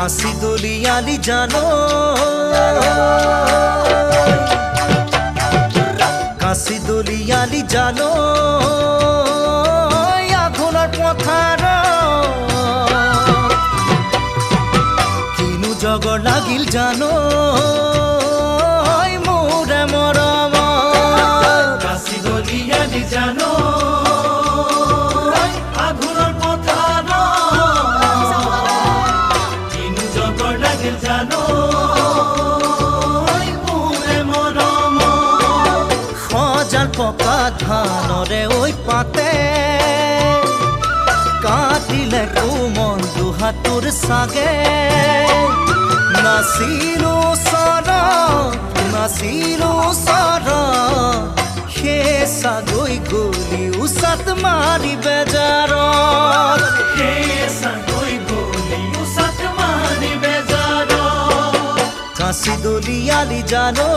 কাশি দলিয়ালি জানো কাশি দলিয়ালি জানো আঘোণৰ পথাৰ কিনো জগৰ লাগিল জানো মোৰে মৰম কাশি দলিয়ালি জানো আঘোণৰ পথাৰ কিনো জগৰ লাগিল জানো পকা ধানৰে ঐ পাতে কাটিলে কোমল দুহাটোৰ চাগে নাচিলো চৰ সেই চাগৈ গলি উচাত মাৰি বেজাৰত কাশি দলিয়ালি জানো